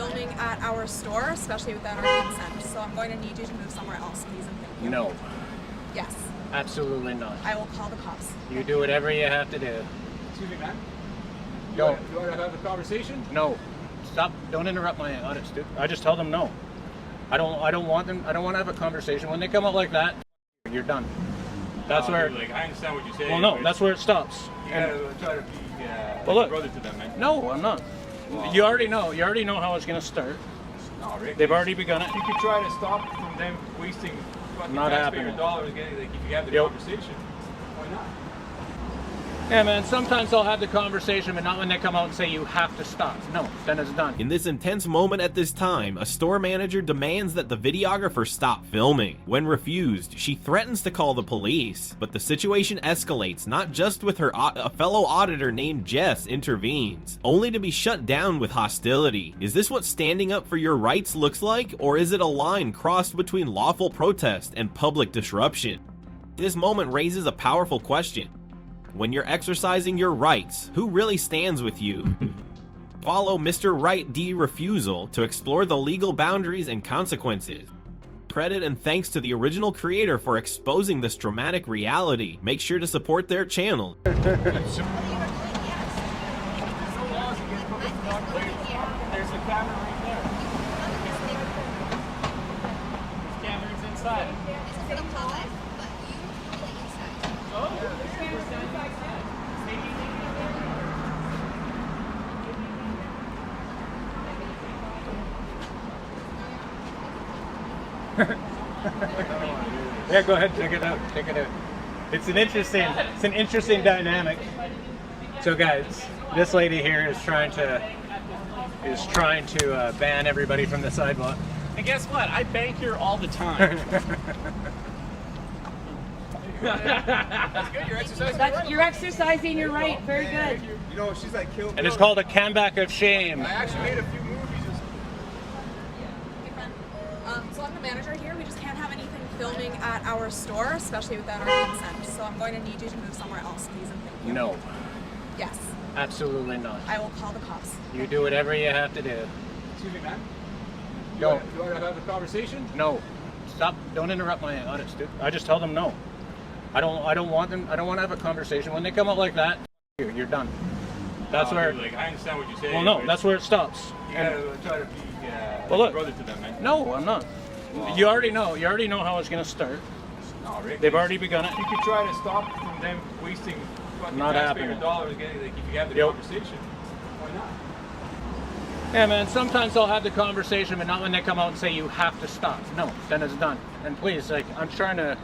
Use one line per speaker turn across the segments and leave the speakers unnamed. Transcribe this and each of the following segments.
filming at our store, especially without our consent. So I'm going to need you to move somewhere else, please, and thank you.
No.
Yes.
Absolutely not.
I will call the cops.
You do whatever you have to do.
Excuse me, man.
No.
You want to have a conversation?
No. Stop. Don't interrupt my audits, dude. I just tell them no. I don't want them. I don't want to have a conversation. When they come out like that, you're done. That's where.
Dude, like, I understand what you're saying.
Well, no. That's where it stops.
You gotta try to be
well, look,
brother to them, man.
No, I'm not.
Well,
you already know. You already know how it's gonna start.
No, Rick.
They've already begun it.
You could try to stop from them wasting fucking
Not
taxpayer
happening.
dollars getting, like, if you have the
Yep.
conversation. Why not?
Yeah, man, sometimes I'll have the conversation, but not when they come out and say you have to stop. No, then it's done.
In this intense moment at this time, a store manager demands that the videographer stop filming. When refused, she threatens to call the police, but the situation escalates, not just with her a fellow auditor named Jess intervenes, only to be shut down with hostility. Is this what standing up for your rights looks like, or is it a line crossed between lawful protest and public disruption? This moment raises a powerful question. When you're exercising your rights, who really stands with you? Follow Mr. Right D. Refusal to explore the legal boundaries and consequences. Credit and thanks to the original creator for exposing this dramatic reality. Make sure to support their channel.
There's a camera right there. This camera's inside.
Yeah, go ahead, check it out. Check it out. It's an interesting dynamic. So, guys, this lady here is trying to ban everybody from the sidewalk.
And guess what? I bank here all the time.
That's good. You're exercising.
You're exercising your right. Very good.
You know, she's like killed.
And it's called a comeback of shame.
I actually made a few movies.
So I'm the manager here. We just can't have anything filming at our store, especially without our consent. So I'm going to need you to move somewhere else, please, and thank you.
No.
Yes.
Absolutely not.
I will call the cops.
You do whatever you have to do.
Excuse me, man.
No.
You want to have a conversation?
No. Stop. Don't interrupt my audits, dude. I just tell them no. I don't want them. I don't want to have a conversation. When they come out like that, you're done. That's where.
Dude, like, I understand what you're saying.
Well, no. That's where it stops.
You gotta try to be
well, look,
brother to them, man.
No, I'm not.
Well,
you already know. You already know how it's gonna start.
No, Rick.
They've already begun it.
You could try to stop from them wasting fucking
Not
taxpayer
happening.
dollars getting, like, if you have the
Yep.
conversation. Why not?
Yeah, man, sometimes I'll have the conversation, but not when they come out and say you have to stop. No, then it's done. And please, like,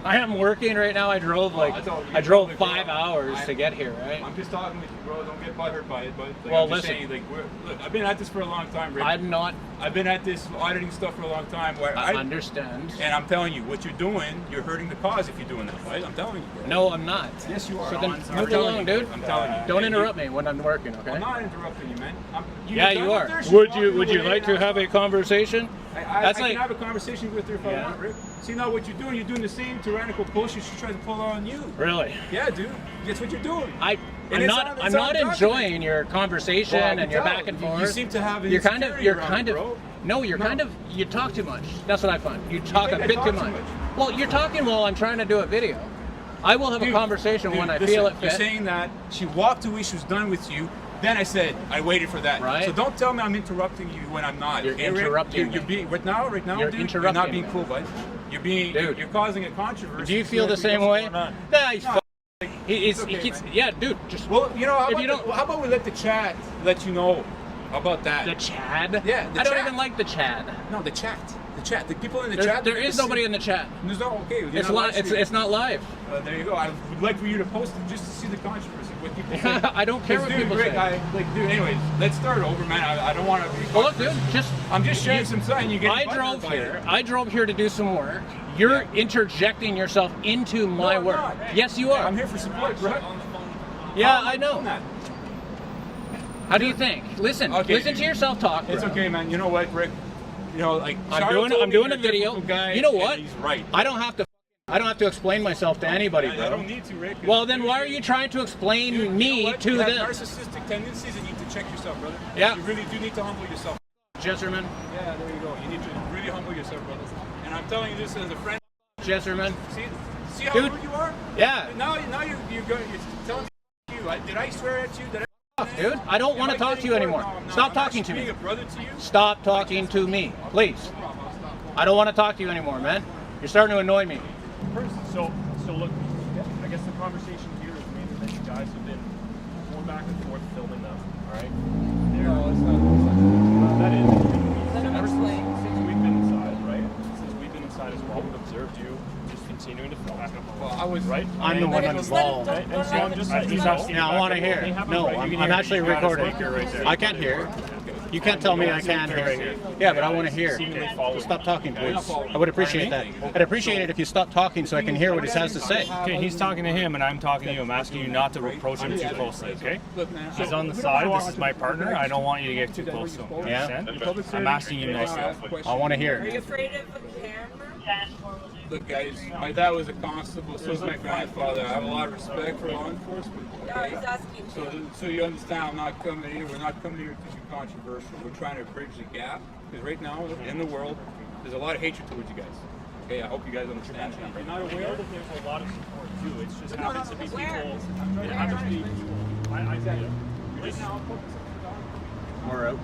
I am working right now. I drove I drove 5 hours to get here, right?
I'm just talking with you, bro. Don't get butthurt by it, but like,
Well,
I'm just
listen.
saying, like, look, I've been at this for a long time, Rick.
I've
been at this auditing stuff for a long time. Where
I understand.
And I'm telling you, what you're doing, you're hurting the cause if you're doing that, right? I'm telling you, bro.
No, I'm not.
Yes, you are.
So then
I'm
move
telling
along,
you,
dude.
I'm telling you.
Don't interrupt me when I'm working, okay?
I'm not interrupting you, man.
Yeah, you are. Would you like to have a conversation?
I can have a conversation with her if I want, Rick. See, now what you're doing the same tyrannical bullshit she's trying to pull on you.
Really?
Yeah, dude. That's what you're doing.
I'm not enjoying your conversation and your back and forth.
You seem to have
you kind of
bro.
You talk too much. That's what I find. You talk a bit too much. Well, you're talking while I'm trying to do a video. I will have a conversation when I feel it fit.
You're saying that she walked away, she was done with you. Then I said, I waited for that.
Right.
So don't tell me I'm interrupting you when I'm not.
You're interrupting me.
You're being, right now,
You're
dude,
interrupting
you're not being
me.
cool, bud. You're being,
dude.
You're causing a controversy.
Do you feel the same way? Yeah, he keeps, yeah, dude, just.
Well, you know, how about we let the chat let you know about that?
The Chad?
Yeah,
I don't even like the Chad.
No, the chat. The chat. The people in the
There
chat.
is nobody in the chat.
There's no, okay.
It's not live.
There you go. I would like for you to post it just to see the controversy. What people say.
I don't care what people say.
Dude, anyways, let's start over, man. I don't want to be.
Well, look, dude,
I'm just sharing some sign. You get.
I drove here to do some work. You're interjecting yourself into my work.
Not.
Yes, you are.
I'm here for support, bro.
Yeah, I know. How do you think? Listen to yourself talk.
It's
bro.
okay, man. You know what, Rick? You know, like
I'm doing a video.
Guy,
you know what?
He's right.
I don't have to explain myself to anybody, bro.
I don't need to, Rick.
Well, then why are you trying to explain me to
you have
them?
narcissistic tendencies, and you need to check yourself, brother.
Yeah.
You really do need to humble yourself.
Jesserman.
Yeah, there you go. You need to really humble yourself, brother. And I'm telling you this as a friend.
Jesserman.
See how
Dude.
rude you are?
Yeah.
Now you're telling me you. Did I swear at you?
Dude, I don't want to talk to you anymore. Stop talking to me.
Being a brother to you?
Stop talking to me, please. I don't want to talk to you anymore, man. You're starting to annoy me.
So look, I guess the conversation here is mainly that you guys have been going back and forth filming them, all right?
No, it's not.
That is.
Let him
Ever
explain.
since we've been inside, right? Since we've been inside as well, we've observed you just continuing to film.
Well, I was
Right?
I'm the one involved.
And so I'm just letting you know.
Yeah, I want to hear. No, I'm actually recording. I can't hear. You can't tell me I can't hear. Yeah, but I want to hear. So stop talking, please. I would appreciate that. I'd appreciate it if you stopped talking so I can hear what he has to say.
Okay, he's talking to him and I'm talking to you. I'm asking you not to approach him too closely, okay? He's on the side. This is my partner. I don't want you to get too close to him. You
Yeah?
understand? I'm asking you nicely.
I want to
Are
hear.
you afraid of the camera?
Look, guys, my dad was a constable, so was my grandfather. I have a lot of respect for law enforcement.
No, he's asking.
So you understand, I'm not coming here. We're not coming here to be controversial. We're trying to bridge the gap because right now in the world, there's a lot of hatred towards you guys. Okay, I hope you guys understand that.
You're not aware that there's a lot of support too. It just happens to be people. It happens to be. I get it. You're just.
We're out.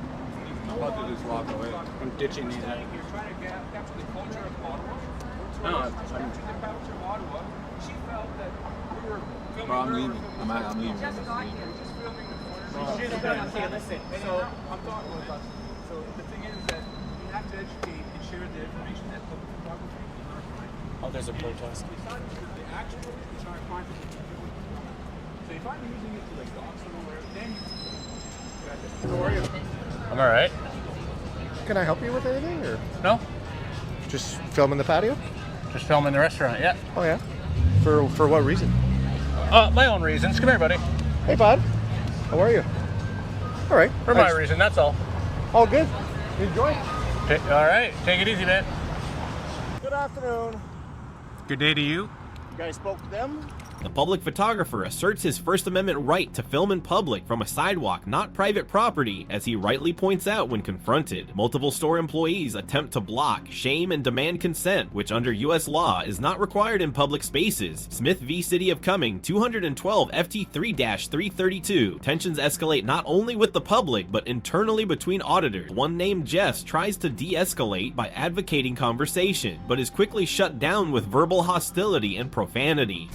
I'm about to just walk away.
I'm ditching these.
You're trying to capture the culture of Ottawa.
No,
The culture of Ottawa. She felt that we were filming
Bro, I'm
her.
leaving. I'm leaving.
Just filming the
Okay, listen.
So I'm talking about. So the thing is that we have to educate and share the information that public photography is not crime.
Oh, there's a protest.
It's not the actual. It's not a crime. So if I'm using it to like dox somewhere, then
I'm all right.
Can I help you with anything, or
No?
just filming the patio?
Just filming the restaurant, yeah.
Oh yeah. For what reason?
My own reasons. Come here, buddy.
Hey, bud. How are you? All right.
For my reason, that's all.
All good. Enjoy.
All right. Take it easy, man.
Good afternoon.
Good day to you.
You guys spoke to them?
The public photographer asserts his First Amendment right to film in public from a sidewalk, not private property, as he rightly points out when confronted. Multiple store employees attempt to block, shame, and demand consent, which under U.S. law is not required in public spaces. Smith v. City of Cumming, 212 FT3-332. Tensions escalate not only with the public, but internally between auditors. One named Jess tries to de-escalate by advocating conversation, but is quickly shut down with verbal hostility and profanity.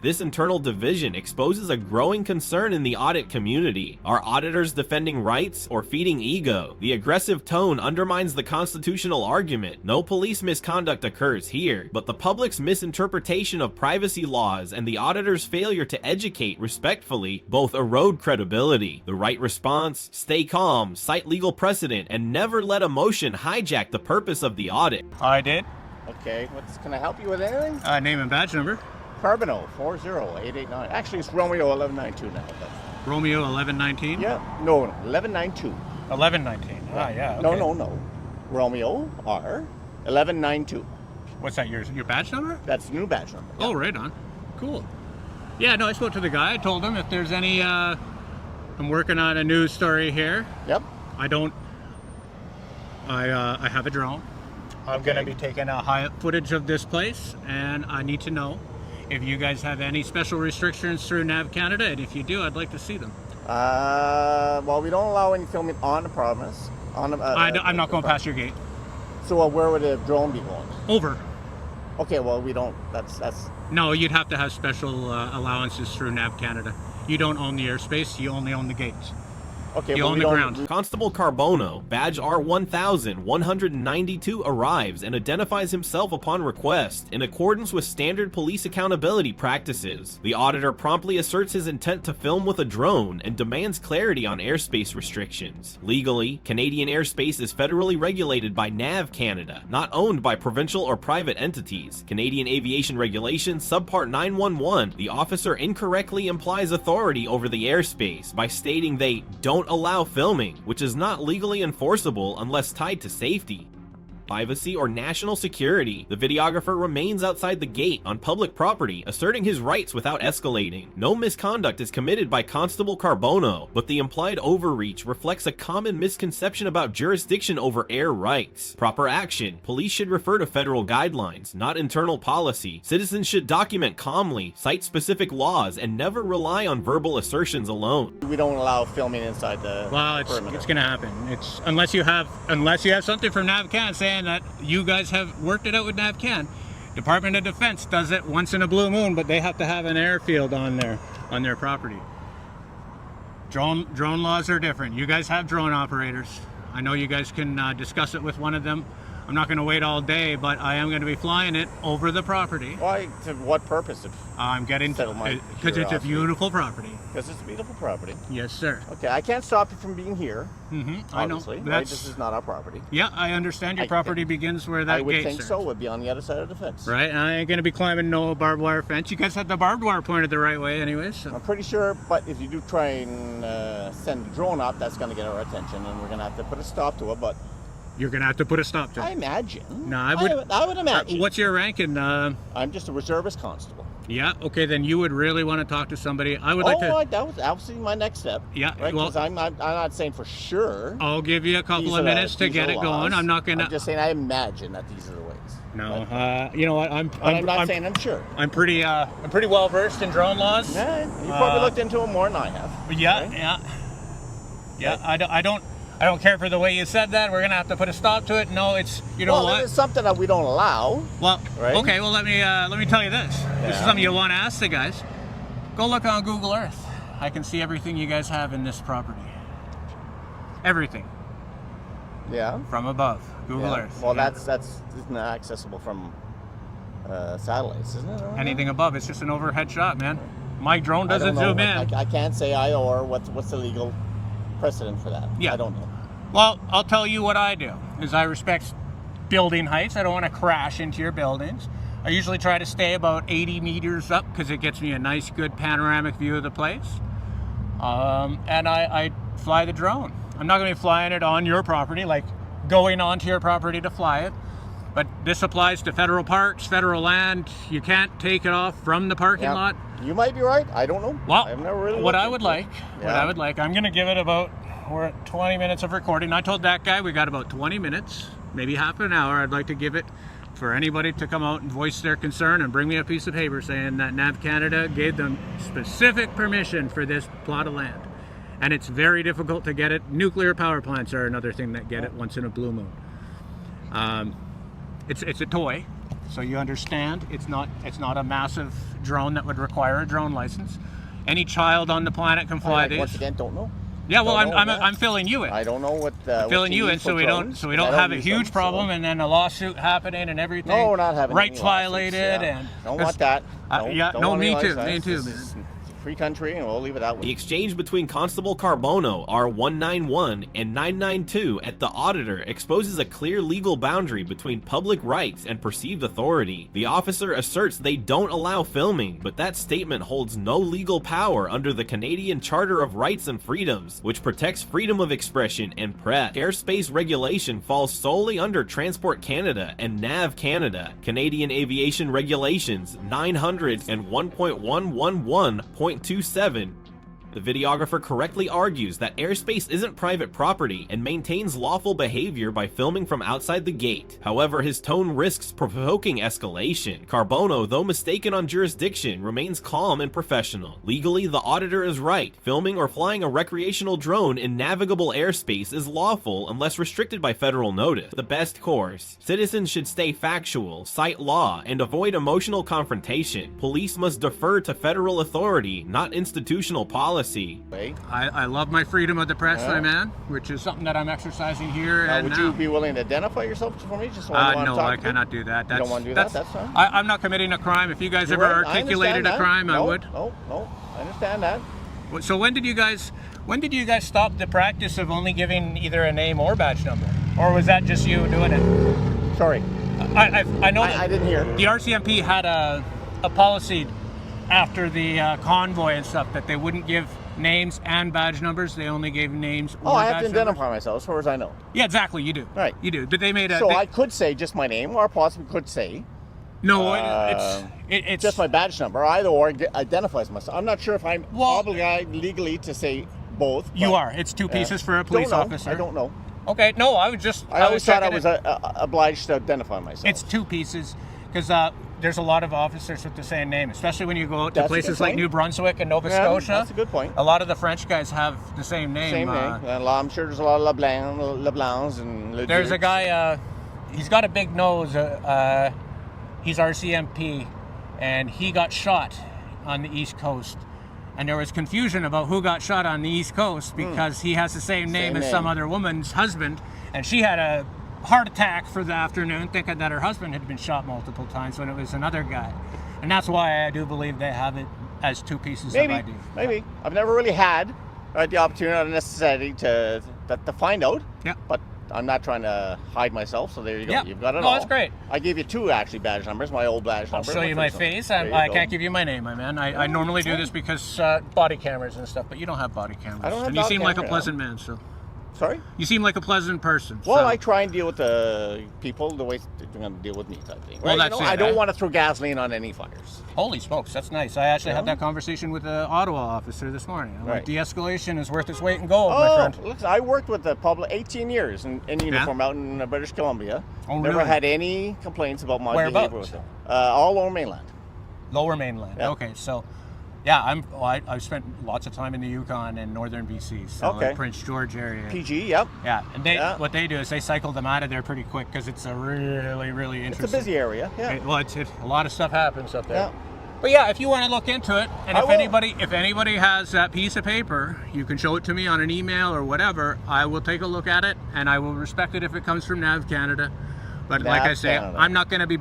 This internal division exposes a growing concern in the audit community. Are auditors defending rights or feeding ego? The aggressive tone undermines the constitutional argument. No police misconduct occurs here, but the public's misinterpretation of privacy laws and the auditor's failure to educate respectfully both erode credibility. The right response: stay calm, cite legal precedent, and never let emotion hijack the purpose of the audit.
I did.
Okay. Can I help you with anything?
Name and badge number.
Carbino 40889. Actually, it's Romeo 1192 now. But
Romeo 1119.
yeah. No, 1192.
1119. Ah, yeah. Okay.
No. Romeo R 1192.
What's that? Your badge number?
That's the new badge number.
Oh, right on. Cool. Yeah, no, I spoke to the guy. I told him if there's any. I'm working on a news story here.
Yep.
I have a drone. I'm going to be taking a high footage of this place, and I need to know if you guys have any special restrictions through Nav Canada, and if you do, I'd like to see them.
Well, we don't allow any filming on the premise. I'm
not going past your gate.
So where would the drone be going?
Over.
Okay, well, we don't. That's.
No, you'd have to have special allowances through Nav Canada. You don't own the airspace, you only own the gates.
Okay,
You
well,
own
we
the
don't.
ground.
Constable Carbono, badge R1192, arrives and identifies himself upon request in accordance with standard police accountability practices. The auditor promptly asserts his intent to film with a drone and demands clarity on airspace restrictions. Legally, Canadian airspace is federally regulated by Nav Canada, not owned by provincial or private entities. Canadian Aviation Regulations Subpart 911, the officer incorrectly implies authority over the airspace by stating they don't allow filming, which is not legally enforceable unless tied to safety. privacy, or national security. The videographer remains outside the gate on public property, asserting his rights without escalating. No misconduct is committed by Constable Carbono, but the implied overreach reflects a common misconception about jurisdiction over air rights. Proper action. Police should refer to federal guidelines, not internal policy. Citizens should document calmly, cite specific laws, and never rely on verbal assertions alone.
We don't allow filming inside the perimeter.
It's gonna happen. It's unless you have something from NavCan saying that you guys have worked it out with NavCan. Department of Defense does it once in a blue moon, but they have to have an airfield on their property. Drone laws are different. You guys have drone operators. I know you guys can discuss it with one of them. I'm not going to wait all day, but I am going to be flying it over the property.
Why? To what purpose?
I'm getting because it's a beautiful property.
Because it's a beautiful property.
Yes, sir.
Okay, I can't stop you from being here.
I know.
Right? This is not our property.
Yeah, I understand your property begins where that gate.
I would think so. Would be on the other side of the fence.
Right. I ain't going to be climbing no barbed wire fence. You guys have the barbed wire pointed the right way, anyways. So.
I'm pretty sure, but if you do try and send a drone up, that's going to get our attention, and we're going to have to put a stop to it. But
you're going to have to put a stop to it.
I imagine.
No,
I would imagine.
What's your ranking?
I'm just a reservist constable.
Yeah, okay, then you would really want to talk to somebody. I would like to...
that was absolutely my next step.
Yeah,
right? Because I'm not saying for sure.
I'll give you a couple of minutes to get it going. I'm not going to...
I'm just saying I imagine that these are the ways.
No, you know what? I'm
not saying I'm sure.
I'm pretty well versed in drone laws.
Yeah, you probably looked into them more than I have.
Yeah,
right?
yeah. I don't care for the way you said that. We're gonna have to put a stop to it. No, it's what?
It's something that we don't allow.
Well,
right?
Okay. Well, let me tell you this. Yeah. This is something you want to ask the guys. Go look on Google Earth. I can see everything you guys have in this property. Everything.
Yeah.
From above, Google Earth.
Well, that's not accessible from satellites, isn't it?
Anything above, it's just an overhead shot, man. My drone doesn't zoom in.
I can't say either or. What's the legal precedent for that?
Yeah.
I don't know.
Well, I'll tell you what I do, is I respect building heights. I don't want to crash into your buildings. I usually try to stay about 80 meters up because it gets me a nice, good panoramic view of the place. And I fly the drone. I'm not going to be flying it on your property, like going onto your property to fly it. But this applies to federal parks, federal land. You can't take it off from the parking lot.
You might be right. I don't know.
Well,
I've never really
what I would like, I'm going to give it about, we're at 20 minutes of recording. I told that guy we got about 20 minutes, maybe half an hour. I'd like to give it for anybody to come out and voice their concern and bring me a piece of paper saying that Nav Canada gave them specific permission for this plot of land. And it's very difficult to get it. Nuclear power plants are another thing that get it once in a blue moon. It's a toy, so you understand. It's not a massive drone that would require a drone license. Any child on the planet can fly these.
Once again, don't know.
Yeah, well, I'm filling you in.
I don't know what.
Filling you in so we don't have a huge problem and then a lawsuit happening and everything.
No, we're not having
rights violated and
don't want that.
Me too, man.
Free country, and we'll leave it that way.
The exchange between Constable Carbono, R191, and 992 at the Auditor exposes a clear legal boundary between public rights and perceived authority. The officer asserts they don't allow filming, but that statement holds no legal power under the Canadian Charter of Rights and Freedoms, which protects freedom of expression and press. Airspace regulation falls solely under Transport Canada and Nav Canada. Canadian Aviation Regulations 900 and 1.111.27. The videographer correctly argues that airspace isn't private property and maintains lawful behavior by filming from outside the gate. However, his tone risks provoking escalation. Carbono, though mistaken on jurisdiction, remains calm and professional. Legally, the auditor is right. Filming or flying a recreational drone in navigable airspace is lawful unless restricted by federal notice. The best course. Citizens should stay factual, cite law, and avoid emotional confrontation. Police must defer to federal authority, not institutional policy.
I love my freedom of the press, my man, which is something that I'm exercising here.
Would you be willing to identify yourself for me?
No, I cannot do that.
You don't want to do that? That's fine.
I'm not committing a crime. If you guys ever articulated a crime, I would.
No, I understand that.
So when did you guys stop the practice of only giving either a name or badge number? Or was that just you doing it?
Sorry.
I know
I didn't hear.
The RCMP had a policy after the convoy and stuff that they wouldn't give names and badge numbers. They only gave names.
Oh,
or
I have
badge
to
numbers.
identify myself as far as I know.
Yeah, exactly. You do.
Right.
You do. But they made a.
So
they-
I could say just my name, or possibly could say
No, it's
just my badge number. Either or identifies myself. I'm not sure if I'm obligated legally to say both.
You
but,
are. It's 2 pieces for a police
don't know.
officer.
I don't know.
Okay. No, I was just.
I always thought I
checking
was obliged to identify myself.
It's 2 pieces because there's a lot of officers with the same name, especially when you go out to
That's a
places
good
like
point.
New Brunswick and Nova
Yeah,
Scotia.
that's a good point.
A lot of the French guys have the same name.
Same name. And I'm sure there's a lot of LeBlancs and Le
There's a
Dukes.
guy. He's got a big nose. He's RCMP, and he got shot on the East Coast. And there was confusion about who got shot on the East Coast because he has the same name as some other woman's husband, and she had a heart attack for the afternoon, thinking that her husband had been shot multiple times when it was another guy. And that's why I do believe they have it as 2 pieces of ID.
Maybe. I've never really had the opportunity or the necessity to find out.
Yeah.
But I'm not trying to hide myself, so there you go.
Yeah.
You've got it
No,
all.
that's great.
I gave you 2 actually badge numbers. My old badge
I'll
number.
show you my
first one.
face.
There you
I
go.
can't give you my name, my man. I normally do this because body cameras and stuff, but you don't have body cameras.
I don't have
and you
body
seem like a
camera,
pleasant man, so.
Sorry?
You seem like a pleasant person.
Well,
so.
I try and deal with the people the way they're going to deal with me type thing.
Well,
right?
that's
you know,
it,
I don't
eh?
want to throw gasoline on any fires.
Holy smokes, that's nice. I actually had that conversation with the Ottawa officer this morning. I'm like,
Right.
de-escalation is worth its weight in gold, my
Oh,
friend.
listen, I worked with the public 18 years in uniform out in British Columbia.
Oh,
Never
really?
had any complaints about my
Whereabouts?
behavior with them. All over mainland.
Lower mainland.
Yeah.
Okay, so yeah, I've spent lots of time in the Yukon and northern BC, so
Okay.
Prince George area.
PG, yep.
Yeah, and what they do is they cycle them out of there pretty quick because it's a really, really interesting.
It's a busy area, yeah.
A lot of stuff happens up there.
Yeah.
But yeah, if you want to look into it, and
I
if
will.
anybody has that piece of paper, you can show it to me on an email or whatever. I will take a look at it, and I will respect it if it comes from Nav Canada. But like I say,
Canada.
I'm not going to be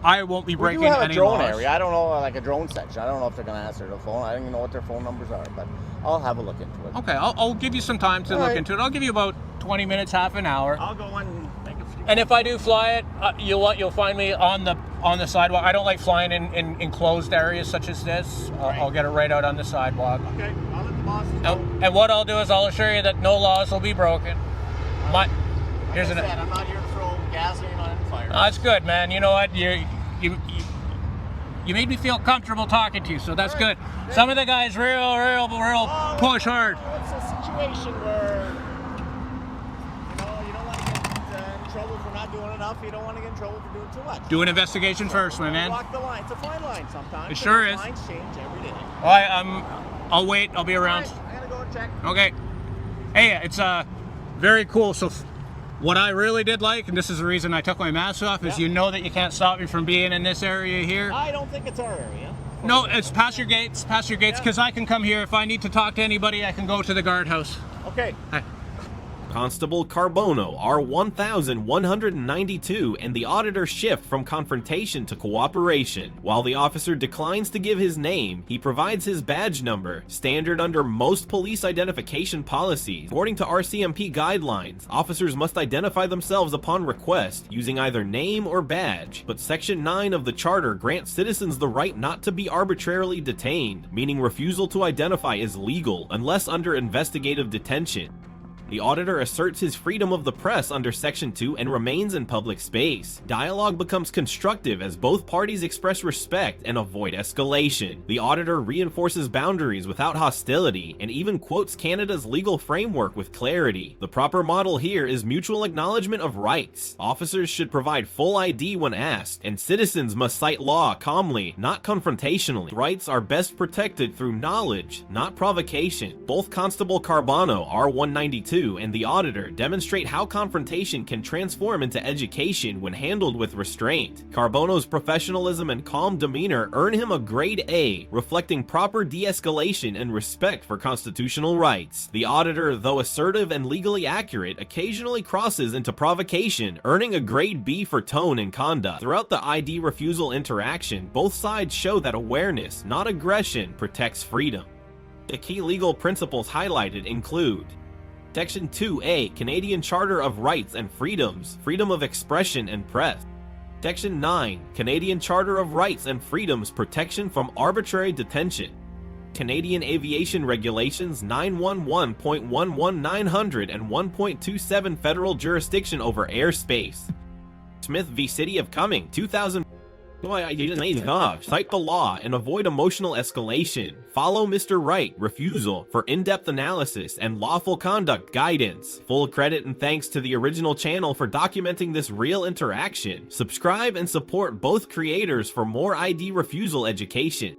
I won't be
We
breaking
do have a
any
drone
laws.
area. I don't know, like a drone section. I don't know if they're going to answer the phone. I don't even know what their phone numbers are, but I'll have a look into it.
Okay, I'll give you some time to
All
look
right.
into it. I'll give you about 20 minutes, half an hour.
I'll go and make a few.
And if I do fly it, you'll find me on the sidewalk. I don't like flying in enclosed areas such as this. I'll get it right out on the sidewalk.
Okay, I'll let the bosses know.
And what I'll do is I'll assure you that no laws will be broken. Here's
Like I
an.
said, I'm not here to throw gasoline on any fire.
Oh, that's good, man. You know what? You made me feel comfortable talking to you, so that's good. Some of the guys real push hard.
It's a situation where you don't want to get in trouble for not doing enough. You don't want to get in trouble for doing too much.
Do an investigation first, my man.
Walk the line. It's a fine line sometimes.
It sure
The
is.
lines change every day.
I'll wait. I'll be around.
All right, I gotta go and check.
Okay. Hey, it's very cool. So what I really did like, and this is the reason I took my mask off, is you know that you can't stop me from being in this area here.
I don't think it's our area.
No, it's past your gates, because I can come here. If I need to talk to anybody, I can go to the guardhouse.
Okay.
Constable Carbono, R1192, and the auditor shift from confrontation to cooperation. While the officer declines to give his name, he provides his badge number, standard under most police identification policies. According to RCMP guidelines, officers must identify themselves upon request, using either name or badge, but Section 9 of the Charter grants citizens the right not to be arbitrarily detained, meaning refusal to identify is legal unless under investigative detention. The auditor asserts his freedom of the press under Section 2 and remains in public space. Dialogue becomes constructive as both parties express respect and avoid escalation. The auditor reinforces boundaries without hostility and even quotes Canada's legal framework with clarity. The proper model here is mutual acknowledgement of rights. Officers should provide full ID when asked, and citizens must cite law calmly, not confrontationally. Rights are best protected through knowledge, not provocation. Both Constable Carbono, R192, and the auditor demonstrate how confrontation can transform into education when handled with restraint. Carbono's professionalism and calm demeanor earn him a grade A, reflecting proper de-escalation and respect for constitutional rights. The auditor, though assertive and legally accurate, occasionally crosses into provocation, earning a grade B for tone and conduct. Throughout the ID refusal interaction, both sides show that awareness, not aggression, protects freedom. The key legal principles highlighted include Section 2A, Canadian Charter of Rights and Freedoms, freedom of expression and press. Section 9, Canadian Charter of Rights and Freedoms, protection from arbitrary detention. Canadian Aviation Regulations 911.11900 and 1.27 Federal Jurisdiction over Airspace. Smith v. City of Cumming, 2000. Cite the law and avoid emotional escalation. Follow Mr. Right, Refusal, for in-depth analysis and lawful conduct guidance. Full credit and thanks to the original channel for documenting this real interaction. Subscribe and support both creators for more ID refusal education.